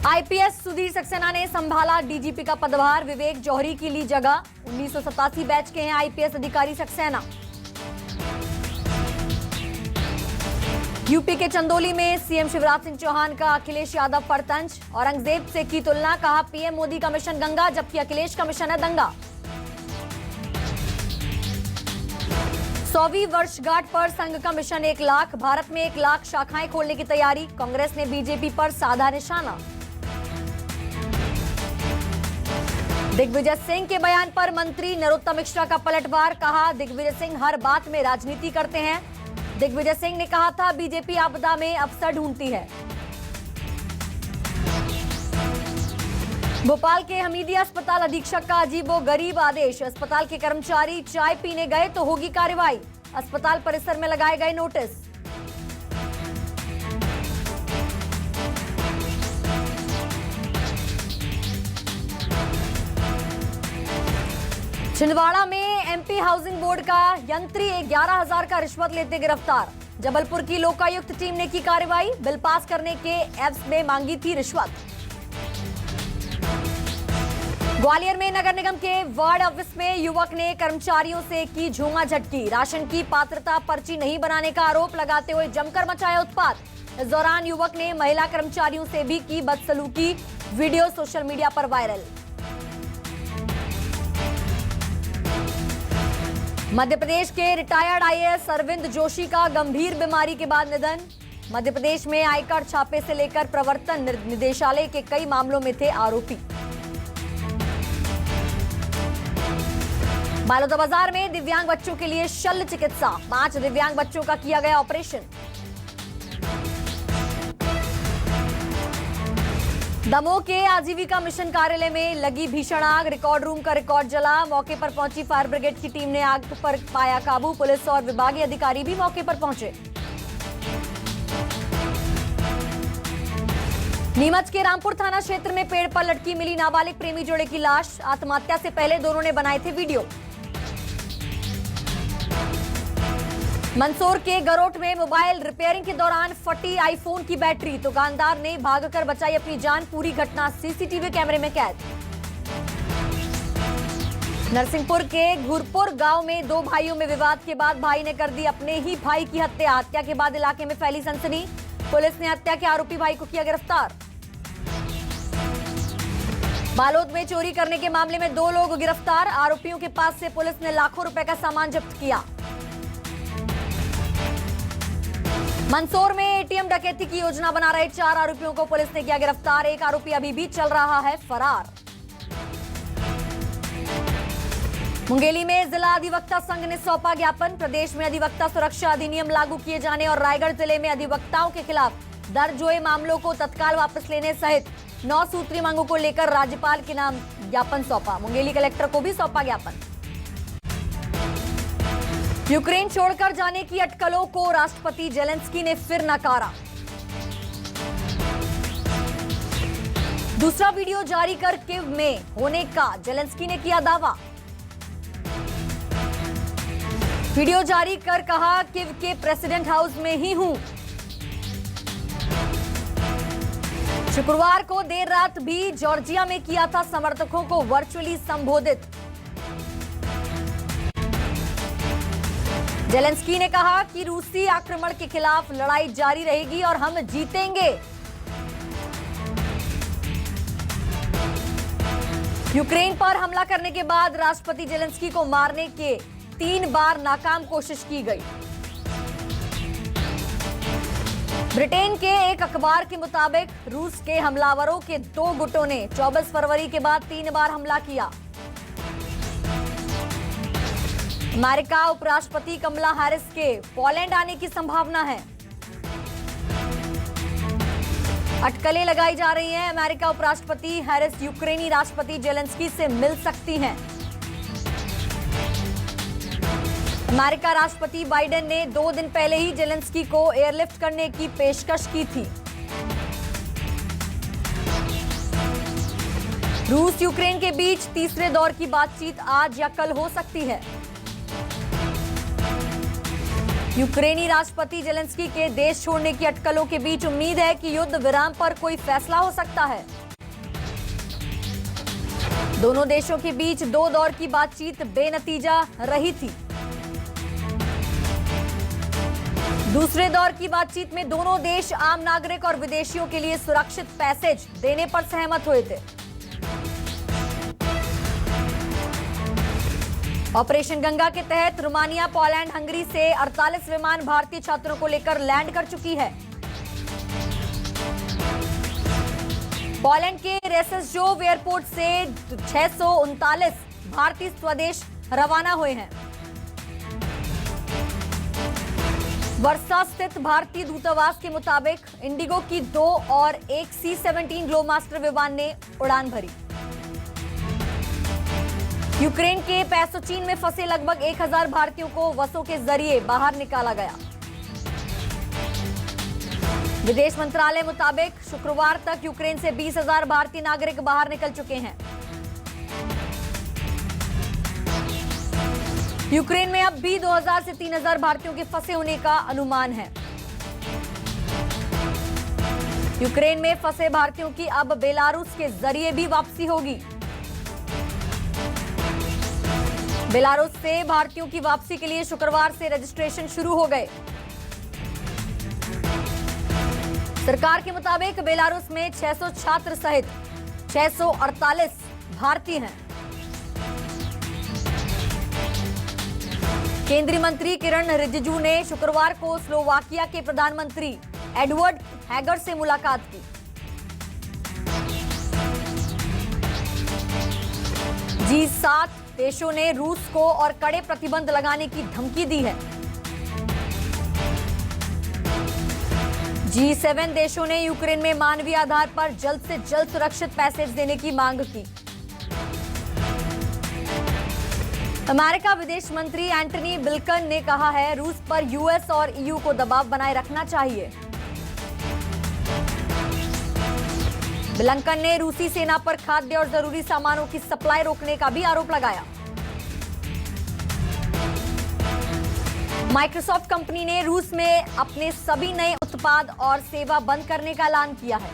IPS Sudhir Saxena ने संभाला DGP का पदभार, विवेक जौहरी की ली जगह। 1987 बैच के हैं आईपीएस अधिकारी सक्सेना। यूपी के चंदौली में सीएम शिवराज सिंह चौहान का अखिलेश यादव पर तंज, औरंगजेब से की तुलना, कहा पीएम मोदी का मिशन गंगा जबकि अखिलेश का मिशन है दंगा। 100वीं वर्षगांठ पर संघ का मिशन 1 लाख, भारत में 1 लाख शाखाएं खोलने की तैयारी, कांग्रेस ने बीजेपी पर साधा निशाना। दिग्विजय सिंह के बयान पर मंत्री नरोत्तम मिश्रा का पलटवार, कहा दिग्विजय सिंह हर बात में राजनीति करते हैं। दिग्विजय सिंह ने कहा था बीजेपी आपदा में अफसर ढूंढती है। भोपाल के हमीदिया अस्पताल अधीक्षक का अजीबोगरीब आदेश, अस्पताल के कर्मचारी चाय पीने गए तो होगी कार्रवाई, अस्पताल परिसर में लगाए गए नोटिस। छिंदवाड़ा में एमपी हाउसिंग बोर्ड का यंत्री 11,000 का रिश्वत लेते गिरफ्तार, जबलपुर की लोकायुक्त टीम ने की कार्रवाई, बिल पास करने के एवज में मांगी थी रिश्वत। ग्वालियर में नगर निगम के वार्ड ऑफिस में युवक ने कर्मचारियों से की झूमा झटकी, राशन की पात्रता पर्ची नहीं बनाने का आरोप लगाते हुए जमकर मचाया उत्पात। इस दौरान युवक ने महिला कर्मचारियों से भी की बदसलूकी, वीडियो सोशल मीडिया पर वायरल। मध्य प्रदेश के रिटायर्ड आईएएस अरविंद जोशी का गंभीर बीमारी के बाद निधन, मध्य प्रदेश में आयकर छापे से लेकर प्रवर्तन निदेशालय के कई मामलों में थे आरोपी। बालोद में दिव्यांग बच्चों के लिए शल्य चिकित्सा, 5 दिव्यांग बच्चों का किया गया ऑपरेशन। दमोह के आजीविका मिशन कार्यालय में लगी भीषण आग, रिकॉर्ड रूम का रिकॉर्ड जला, मौके पर पहुंची फायर ब्रिगेड की टीम ने आग पर पाया काबू, पुलिस और विभागीय अधिकारी भी मौके पर पहुंचे। नीमच के रामपुर थाना क्षेत्र में पेड़ पर लटकी मिली नाबालिग प्रेमी जोड़े की लाश, आत्महत्या से पहले दोनों ने बनाए थे वीडियो। मंदसौर के गरोट में मोबाइल रिपेयरिंग के दौरान फटी आईफोन की बैटरी, दुकानदार ने भागकर बचाई अपनी जान, पूरी घटना सीसीटीवी कैमरे में कैद। नरसिंहपुर के घुरपुर गांव में 2 भाइयों में विवाद के बाद भाई ने कर दी अपने ही भाई की हत्या, हत्या के बाद इलाके में फैली सनसनी, पुलिस ने हत्या के आरोपी भाई को किया गिरफ्तार। बालोद में चोरी करने के मामले में 2 लोग गिरफ्तार, आरोपियों के पास से पुलिस ने लाखों रुपए का सामान जब्त किया। मंदसौर में एटीएम डकैती की योजना बना रहे 4 आरोपियों को पुलिस ने किया गिरफ्तार, एक आरोपी अभी भी चल रहा है फरार। मुंगेली में जिला अधिवक्ता संघ ने सौंपा ज्ञापन, प्रदेश में अधिवक्ता सुरक्षा अधिनियम लागू किए जाने और रायगढ़ जिले में अधिवक्ताओं के खिलाफ दर्ज हुए मामलों को तत्काल वापस लेने सहित 9 सूत्रीय मांगों को लेकर राज्यपाल के नाम ज्ञापन सौंपा, मुंगेली कलेक्टर को भी सौंपा ज्ञापन। यूक्रेन छोड़कर जाने की अटकलों को राष्ट्रपति जेलेंस्की ने फिर नकारा, दूसरा वीडियो जारी कर कीव में होने का जेलेंस्की ने किया दावा, वीडियो जारी कर कहा कीव के प्रेसिडेंट हाउस में ही हूं। शुक्रवार को देर रात भी जॉर्जिया में किया था समर्थकों को वर्चुअली संबोधित, जेलेंस्की ने कहा कि रूसी आक्रमण के खिलाफ लड़ाई जारी रहेगी और हम जीतेंगे। यूक्रेन पर हमला करने के बाद राष्ट्रपति जेलेंस्की को मारने के 3 बार नाकाम कोशिश की गई। ब्रिटेन के एक अखबार के मुताबिक रूस के हमलावरों के 2 गुटों ने 24 फरवरी के बाद 3 बार हमला किया। अमेरिका उपराष्ट्रपति कमला हैरिस के पोलैंड आने की संभावना है, अटकलें लगाई जा रही हैं, अमेरिका उपराष्ट्रपति हैरिस यूक्रेनी राष्ट्रपति जेलेंस्की से मिल सकती हैं। अमेरिका राष्ट्रपति बाइडेन ने 2 दिन पहले ही जेलेंस्की को एयरलिफ्ट करने की पेशकश की थी। रूस यूक्रेन के बीच तीसरे दौर की बातचीत आज या कल हो सकती है। यूक्रेनी राष्ट्रपति जेलेंस्की के देश छोड़ने की अटकलों के बीच उम्मीद है कि युद्ध विराम पर कोई फैसला हो सकता है। दोनों देशों के बीच 2 दौर की बातचीत बेनतीजा रही थी। दूसरे दौर की बातचीत में दोनों देश आम नागरिक और विदेशियों के लिए सुरक्षित पैसेज देने पर सहमत हुए थे। ऑपरेशन गंगा के तहत रोमानिया, पोलैंड, हंगरी से 48 विमान भारतीय छात्रों को लेकर लैंड कर चुकी है। पोलैंड के रेसेसजोव एयरपोर्ट से 639 भारतीय स्वदेश रवाना हुए हैं। वर्सा स्थित भारतीय दूतावास के मुताबिक इंडिगो की 2 और एक C-17 ग्लोमास्टर विमान ने उड़ान भरी। यूक्रेन के पैसोचीन में फंसे लगभग 1000 भारतीयों को बसों के जरिए बाहर निकाला गया। विदेश मंत्रालय मुताबिक शुक्रवार तक यूक्रेन से 20,000 भारतीय नागरिक बाहर निकल चुके हैं। यूक्रेन में अब भी 2000 से 3000 भारतीयों के फंसे होने का अनुमान है। यूक्रेन में फंसे भारतीयों की अब बेलारूस के जरिए भी वापसी होगी। बेलारूस से भारतीयों की वापसी के लिए शुक्रवार से रजिस्ट्रेशन शुरू हो गए। सरकार के मुताबिक बेलारूस में 600 छात्र सहित 648 भारतीय हैं। केंद्रीय मंत्री किरण रिजिजू ने शुक्रवार को स्लोवाकिया के प्रधानमंत्री एडवर्ड हैगर से मुलाकात की। G7 देशों ने रूस को और कड़े प्रतिबंध लगाने की धमकी दी है। G7 देशों ने यूक्रेन में मानवीय आधार पर जल्द से जल्द सुरक्षित पैसेज देने की मांग की। अमेरिका विदेश मंत्री एंटनी ब्लिंकन ने कहा है, रूस पर यूएस और ईयू को दबाव बनाए रखना चाहिए। ब्लिंकन ने रूसी सेना पर खाद्य और जरूरी सामानों की सप्लाई रोकने का भी आरोप लगाया। माइक्रोसॉफ्ट कंपनी ने रूस में अपने सभी नए उत्पाद और सेवा बंद करने का ऐलान किया है।